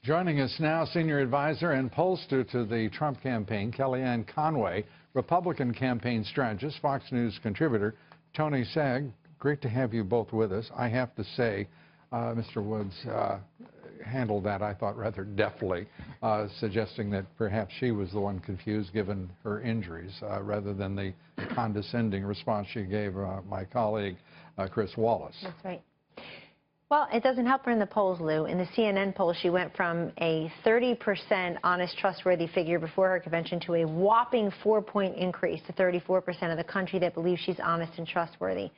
Joining us now, senior advisor and pollster to the Trump campaign, Kellyanne Conway, Republican campaign strategist, Fox News contributor, Tony Sayegh. Great to have you both with us. I have to say, Mr. Woods handled that, I thought, rather deftly, suggesting that perhaps she was the one confused given her injuries, rather than the condescending response she gave my colleague, Chris Wallace. That's right. Well, it doesn't help her in the polls, Lou. In the CNN poll, she went from a 30% honest, trustworthy figure before her convention to a whopping 4-point increase to 34% of the country that believes she's honest and trustworthy.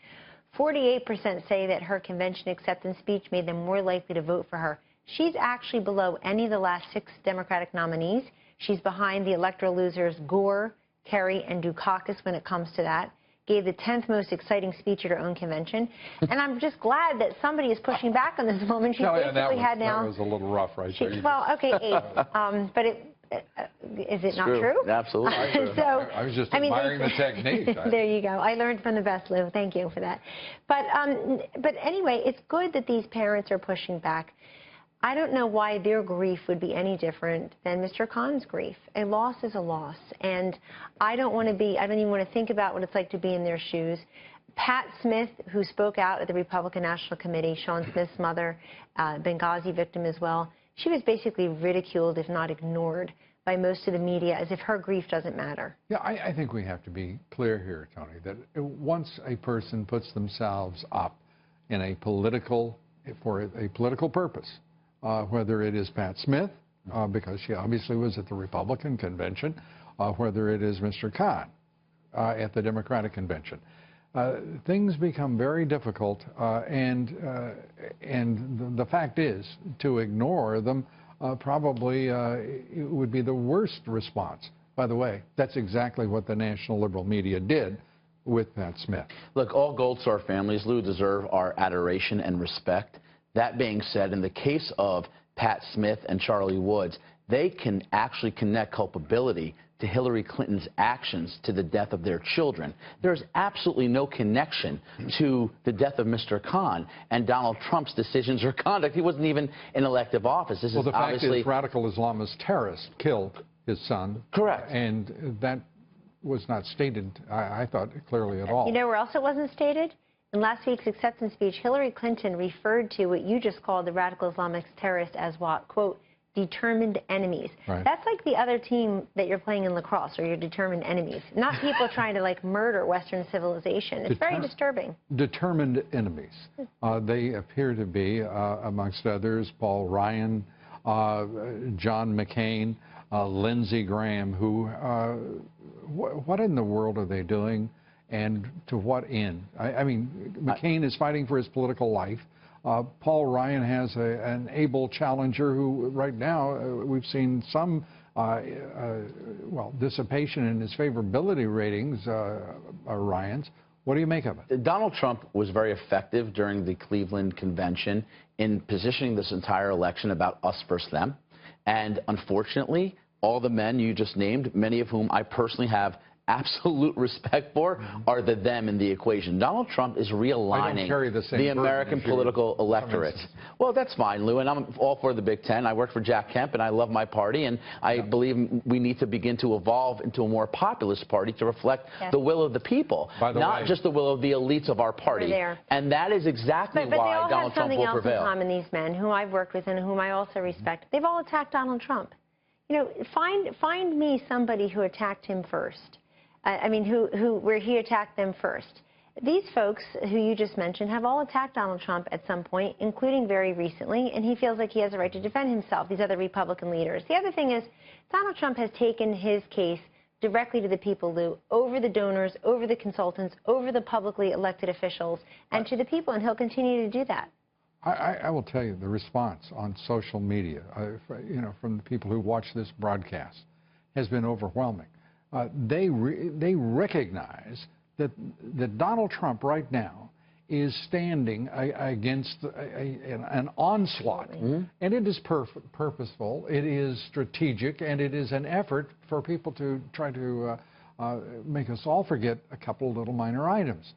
48% say that her convention acceptance speech made them more likely to vote for her. She's actually below any of the last 6 Democratic nominees. She's behind the electoral losers Gore, Kerry, and Dukakis when it comes to that. Gave the 10th most exciting speech at her own convention. And I'm just glad that somebody is pushing back on this woman. She's basically had now... That was a little rough right there. Well, okay, 8. But is it not true? Absolutely. So, I was just admiring the technique. There you go. I learned from the best, Lou. Thank you for that. But anyway, it's good that these parents are pushing back. I don't know why their grief would be any different than Mr. Khan's grief. A loss is a loss. And I don't even want to think about what it's like to be in their shoes. Pat Smith, who spoke out at the Republican National Committee, Sean Smith's mother, Benghazi victim as well, she was basically ridiculed, if not ignored, by most of the media as if her grief doesn't matter. Yeah, I think we have to be clear here, Tony, that once a person puts themselves up in for a political purpose, whether it is Pat Smith, because she obviously was at the Republican convention, whether it is Mr. Khan at the Democratic convention. Things become very difficult, and the fact is, to ignore them probably would be the worst response. By the way, that's exactly what the national liberal media did with Pat Smith. Look, all Gold Star families, Lou, deserve our adoration and respect. That being said, in the case of Pat Smith and Charlie Woods, they can actually connect culpability to Hillary Clinton's actions to the death of their children. There's absolutely no connection to the death of Mr. Khan and Donald Trump's decisions or conduct. He wasn't even in elective office. This well, is the fact obviously... is radical Islamist terrorists killed his son. Correct. And that was not stated, I thought, clearly at all. You know where else it wasn't stated? In last week's acceptance speech, Hillary Clinton referred to what you just called the radical Islamic terrorists as what, quote, determined enemies. Right. That's like the other team that you're playing in lacrosse, or you're determined enemies, not people trying to, like, murder Western civilization. It's very disturbing. Determined enemies. They appear to be, amongst others, Paul Ryan, John McCain, Lindsey Graham, who, what in the world are they doing? And to what end? I mean, McCain is fighting for his political life. Paul Ryan has an able challenger who, right now, we've seen some, dissipation in his favorability ratings, Ryan's. What do you make of it? Donald Trump was very effective during the Cleveland convention in positioning this entire election about us versus them. And unfortunately, all the men you just named, many of whom I personally have absolute respect for, are the them in the equation. Donald Trump is realigning the American political electorate. Well, that's fine, Lou, and I'm all for the Big Ten. I work for Jack Kemp, and I love my party, and I believe we need to begin to evolve into a more populist party to reflect the will of the people, not just the will of the elites of our party. And that is exactly why Donald Trump will prevail. But they all have something else in common, these men, whom I've worked with and whom I also respect. They've all attacked Donald Trump. You know, find me somebody who attacked him first. I mean, where he attacked them first. These folks who you just mentioned have all attacked Donald Trump at some point, including very recently, and he feels like he has a right to defend himself, these other Republican leaders. The other thing is, Donald Trump has taken his case directly to the people, Lou, over the donors, over the consultants, over the publicly elected officials, and to the people, and he'll continue to do that. I will tell you, the response on social media, from the people who watch this broadcast, has been overwhelming. They recognize that Donald Trump right now is standing against an onslaught. And it is purposeful, it is strategic, and it is an effort for people to try to make us all forget a couple of little minor items.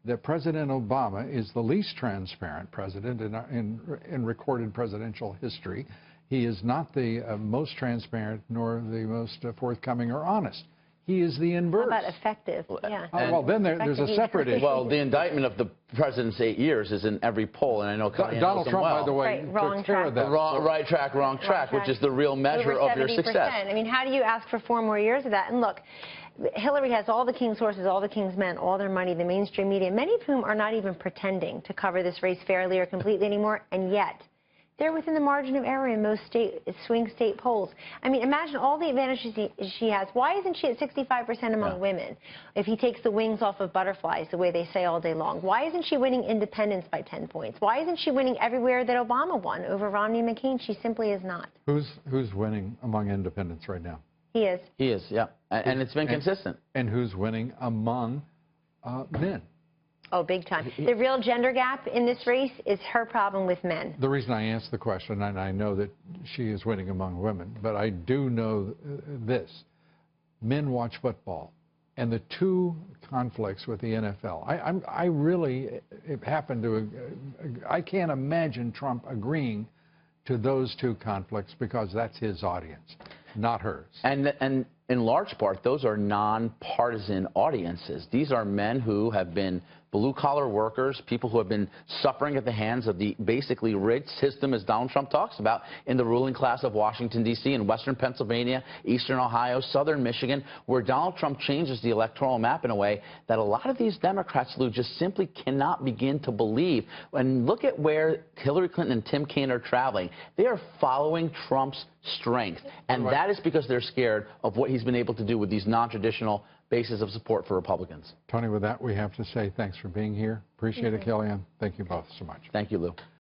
That President Obama is the least transparent president in recorded presidential history. He is not the most transparent nor the most forthcoming or honest. He is the inverse. How about effective? Yeah. Well, then there's a separate issue. Well, the indictment of the president's 8 years is in every poll, and I know Kellyanne Donald knows them Trump, well. by the way, Right, took care of that. Right track, wrong track, which is the real measure Over of your 70%. success. I mean, how do you ask for 4 more years of that? And look, Hillary has all the king's horses, all the king's men, all their money, the mainstream media, many of whom are not even pretending to cover this race fairly or completely anymore, and yet they're within the margin of error in most swing state polls. I mean, imagine all the advantages she has. Why isn't she at 65% among women if he takes the wings off of butterflies, the way they say all day long? Why isn't she winning independents by 10 points? Why isn't she winning everywhere that Obama won over Romney and McCain? She simply is not. Who's winning among independents right now? He is. He is, yeah. And it's been consistent. And who's winning among men? Oh, big time. The real gender gap in this race is her problem with men. The reason I asked the question, and I know that she is winning among women, but I do know this. Men watch football, and the two conflicts with the NFL. I really happen to, I can't imagine Trump agreeing to those two conflicts because that's his audience, not hers. And in large part, those are nonpartisan audiences. These are men who have been blue-collar workers, people who have been suffering at the hands of the basically rigged system, as Donald Trump talks about, in the ruling class of Washington, D.C., in western Pennsylvania, eastern Ohio, southern Michigan, where Donald Trump changes the electoral map in a way that a lot of these Democrats, Lou, just simply cannot begin to believe. And look at where Hillary Clinton and Tim Kaine are traveling. They are following Trump's strength, and that is because they're scared of what he's been able to do with these non-traditional basis of support for Republicans. Tony, with that, we have to say thanks for being here. Appreciate it, Kellyanne. Thank you both so much. Thank you, Lou.